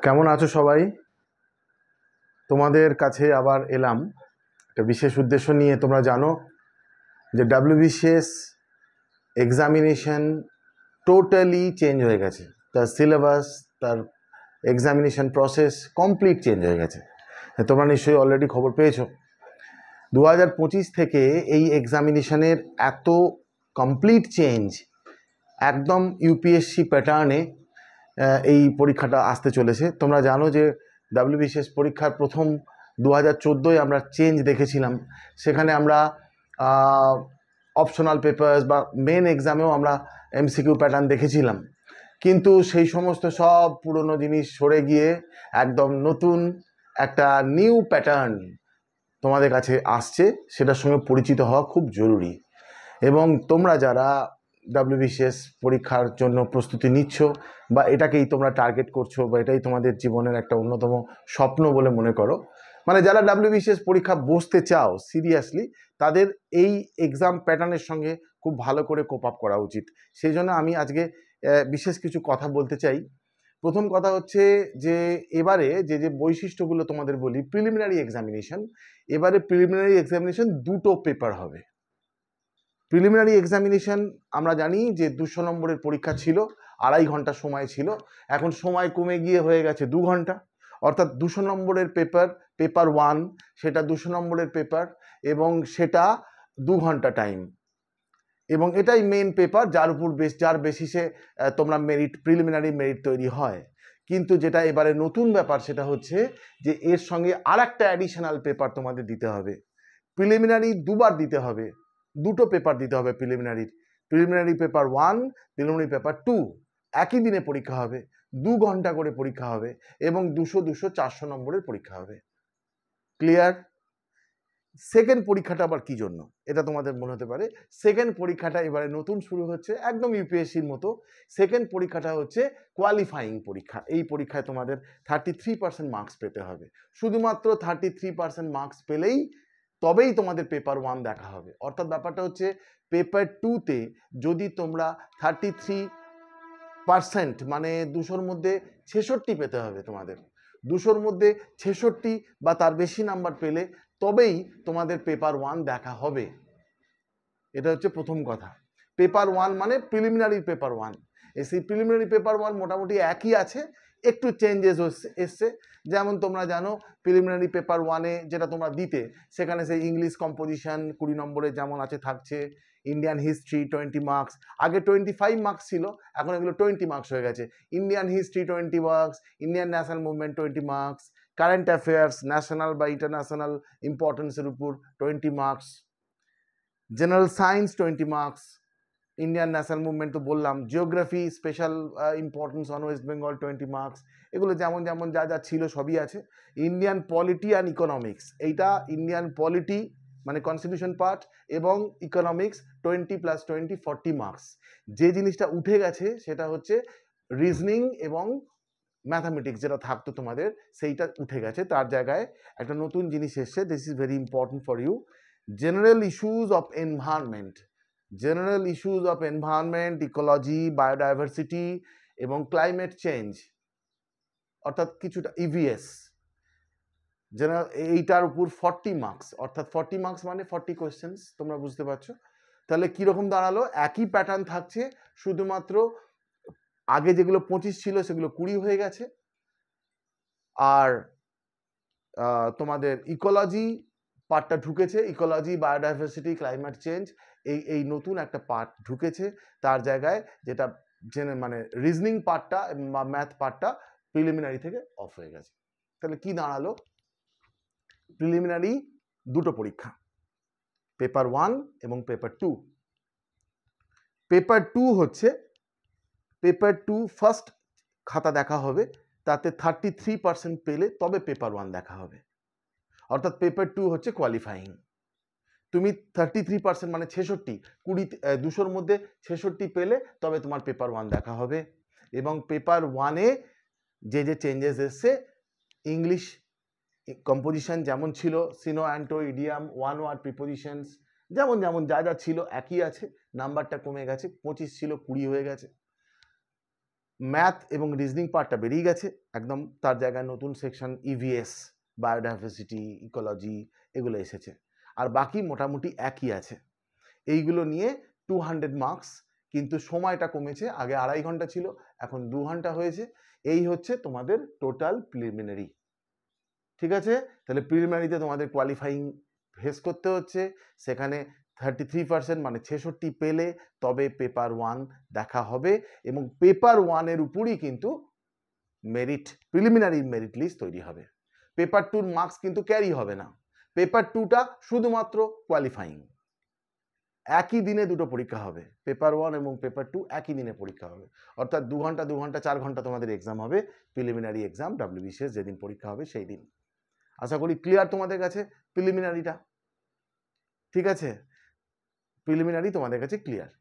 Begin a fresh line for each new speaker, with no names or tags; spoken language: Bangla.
কেমন আছো সবাই? তোমাদের কাছে আবার এলাম একটা বিশেষ উদ্দেশ্য নিয়ে। তোমরা জানো যে WBCS এক্সামিনেশন টোটালি চেঞ্জ হয়ে গেছে। তার সিলেবাস, তার এক্সামিনেশন প্রসেস কমপ্লিট চেঞ্জ হয়ে গেছে। তোমরা নিশ্চয়ই অলরেডি খবর পেয়েছো। 2025 থেকে এই এক্সামিনেশনের এত কমপ্লিট চেঞ্জ, একদম ইউপিএসসি প্যাটার্নে এই পরীক্ষাটা আসতে চলেছে। তোমরা জানো যে WBCS পরীক্ষার প্রথম 2014-য় আমরা চেঞ্জ দেখেছিলাম। সেখানে আমরা অপশনাল পেপার্স বা মেন এক্সামেও আমরা MCQ প্যাটার্ন দেখেছিলাম, কিন্তু সেই সমস্ত সব পুরনো জিনিস সরে গিয়ে একদম নতুন একটা নিউ প্যাটার্ন তোমাদের কাছে আসছে। সেটার সঙ্গে পরিচিত হওয়া খুব জরুরি। এবং তোমরা যারা WBCS পরীক্ষার জন্য প্রস্তুতি নিচ্ছ বা এটাকেই তোমরা টার্গেট করছো বা এটাই তোমাদের জীবনের একটা অন্যতম স্বপ্ন বলে মনে করো, মানে যারা WBCS পরীক্ষা বসতে চাও সিরিয়াসলি, তাদের এই এক্সাম প্যাটার্নের সঙ্গে খুব ভালো করে কোপ আপ করা উচিত। সেই জন্য আমি আজকে বিশেষ কিছু কথা বলতে চাই। প্রথম কথা হচ্ছে যে এবারে যে বৈশিষ্ট্যগুলো তোমাদের বলি, প্রিলিমিনারি এক্সামিনেশন। এবারে প্রিলিমিনারি এক্সামিনেশন দুটো পেপার হবে। প্রিলিমিনারি এক্সামিনেশন আমরা জানি যে 200 নম্বরের পরীক্ষা ছিল, 2.5 ঘন্টা সময় ছিল। এখন সময় কমে গিয়ে হয়ে গেছে 2 ঘন্টা। অর্থাৎ 200 নম্বরের পেপার 1, সেটা 200 নম্বরের পেপার এবং সেটা 2 ঘন্টা টাইম। এবং এটাই মেন পেপার যার বেসিসে তোমরা প্রিলিমিনারি মেরিট তৈরি হয়। কিন্তু যেটা এবারে নতুন ব্যাপার সেটা হচ্ছে যে এর সঙ্গে আর একটা অ্যাডিশনাল পেপার তোমাদের দিতে হবে। প্রিলিমিনারি দুবার দিতে হবে, দুটো পেপার দিতে হবে প্রিলিমিনারি পেপার 1, প্রিলিমিনারি পেপার 2। একই দিনে পরীক্ষা হবে, 2 ঘন্টা করে পরীক্ষা হবে এবং 200 400 নম্বরের পরীক্ষা হবে। ক্লিয়ার? সেকেন্ড পরীক্ষাটা আবার কি জন্য, এটা তোমাদের মনে হতে পারে। সেকেন্ড পরীক্ষাটা এবারে নতুন শুরু হচ্ছে, একদম ইউপিএসসির মতো। সেকেন্ড পরীক্ষাটা হচ্ছে কোয়ালিফাইং পরীক্ষা। এই পরীক্ষায় তোমাদের 33% মার্কস পেতে হবে। শুধুমাত্র 33% মার্কস পেলেই তবেই তোমাদের পেপার 1 দেখা হবে। অর্থাৎ ব্যাপারটা হচ্ছে পেপার 2-তে যদি তোমরা 33% মানে 200-র মধ্যে 66 পেতে হবে তোমাদের। 200-র মধ্যে 66 বা তার বেশি নাম্বার পেলে তবেই তোমাদের পেপার 1 দেখা হবে। এটা হচ্ছে প্রথম কথা। পেপার 1 মানে প্রিলিমিনারি পেপার 1। সেই প্রিলিমিনারি পেপার 1 মোটামুটি একই আছে, একটু চেঞ্জেস এসছে। যেমন তোমরা জানো প্রিলিমিনারি পেপার 1-এ যেটা তোমরা দিতে, সেখানে সেই ইংলিশ কম্পোজিশন 20 নম্বরে যেমন আছে থাকছে, ইন্ডিয়ান হিস্ট্রি 20 মার্কস, আগে 25 মার্কস ছিল, এখন এগুলো 20 মার্কস হয়ে গেছে। Indian history 20 marks, Indian national movement 20 marks, current affairs national বা ইন্টারন্যাশনাল ইম্পর্টেন্সের উপর 20 marks, general science 20 marks, Indian national movement তো বললাম, geography special importance on West Bengal 20 marks. এগুলো যেমন যেমন যা ছিল সবই আছে। ইন্ডিয়ান পলিটি অ্যান্ড ইকোনমিক্স, এইটা ইন্ডিয়ান পলিটি মানে কনস্টিটিউশন পার্ট এবং ইকোনমিক্স 20 + 20 40 মার্কস। যে জিনিসটা উঠে গেছে সেটা হচ্ছে রিজনিং এবং ম্যাথামেটিক্স, যেটা থাকতো তোমাদের সেইটা উঠে গেছে। তার জায়গায় একটা নতুন জিনিস এসছে, this is very important for you. General issues of environment, ecology, biodiversity এবং ক্লাইমেট চেঞ্জ, অর্থাৎ কিছুটা ইভিএস জেনারেল, এইটার উপর 40 মার্কস। অর্থাৎ 40 মার্কস মানে 40 কোয়েশ্চেন্স। তোমরা বুঝতে পারছো তাহলে কিরকম দাঁড়ালো? একই প্যাটার্ন থাকছে, শুধুমাত্র আগে যেগুলো 25 ছিল সেগুলো 20 হয়ে গেছে। আর তোমাদের ইকোলজি পার্টটা ঢুকেছে, ইকোলজি, বায়োডাইভার্সিটি, ক্লাইমেট চেঞ্জ, এই নতুন একটা পার্ট ঢুকেছে। তার জায়গায় যেটা মানে রিজনিং পার্টটা বা ম্যাথ পার্টটা প্রিলিমিনারি থেকে অফ হয়ে গেছে। তাহলে কি দাঁড়ালো? প্রিলিমিনারি দুটো পরীক্ষা, পেপার 1 এবং পেপার 2। পেপার 2 হচ্ছে, পেপার 2 ফার্স্ট খাতা দেখা হবে, তাতে 33% পেলে তবে পেপার 1 দেখা হবে। অর্থাৎ পেপার 2 হচ্ছে কোয়ালিফাইং। তুমি 33% মানে 66, 200-র মধ্যে 66 পেলে তবে তোমার পেপার 1 দেখা হবে। এবং পেপার 1-এ যে চেঞ্জেস এসছে, ইংলিশ কম্পোজিশন যেমন ছিল, সিনো, অ্যান্টো, ইডিয়াম, ওয়ান ওয়ার্ড প্রিপোজিশনস যেমন যেমন যা ছিল একই আছে, নাম্বারটা কমে গেছে, 25 ছিল 20 হয়ে গেছে। ম্যাথ এবং রিজনিং পার্টটা বেরিয়ে গেছে একদম, তার জায়গায় নতুন সেকশন ইভিএস, বায়োডাইভার্সিটি, ইকোলজি এগুলো এসেছে। আর বাকি মোটামুটি একই আছে। এইগুলো নিয়ে 200 মার্কস, কিন্তু সময়টা কমেছে, আগে 2.5 ঘন্টা ছিল, এখন 2 ঘন্টা হয়েছে। এই হচ্ছে তোমাদের টোটাল প্রিলিমিনারি। ঠিক আছে, তাহলে প্রিলিমিনারিতে তোমাদের কোয়ালিফাইং ফেস করতে হচ্ছে, সেখানে 33% মানে 66 পেলে তবে পেপার 1 দেখা হবে, এবং পেপার 1-এর উপরই কিন্তু মেরিট, প্রিলিমিনারি মেরিট লিস্ট তৈরি হবে। পেপার 2-র মার্কস কিন্তু ক্যারি হবে না, পেপার 2টা শুধুমাত্র কোয়ালিফাইং। একই দিনে দুটো পরীক্ষা হবে, পেপার 1 এবং পেপার 2 একই দিনে পরীক্ষা হবে, অর্থাৎ 2 ঘন্টা 2 ঘন্টা 4 ঘন্টা তোমাদের এক্সাম হবে, প্রিলিমিনারি এক্সাম WBCS যেদিন পরীক্ষা হবে সেই দিন। আশা করি ক্লিয়ার তোমাদের কাছে প্রিলিমিনারিটা। ঠিক আছে, প্রিলিমিনারি তোমাদের কাছে ক্লিয়ার।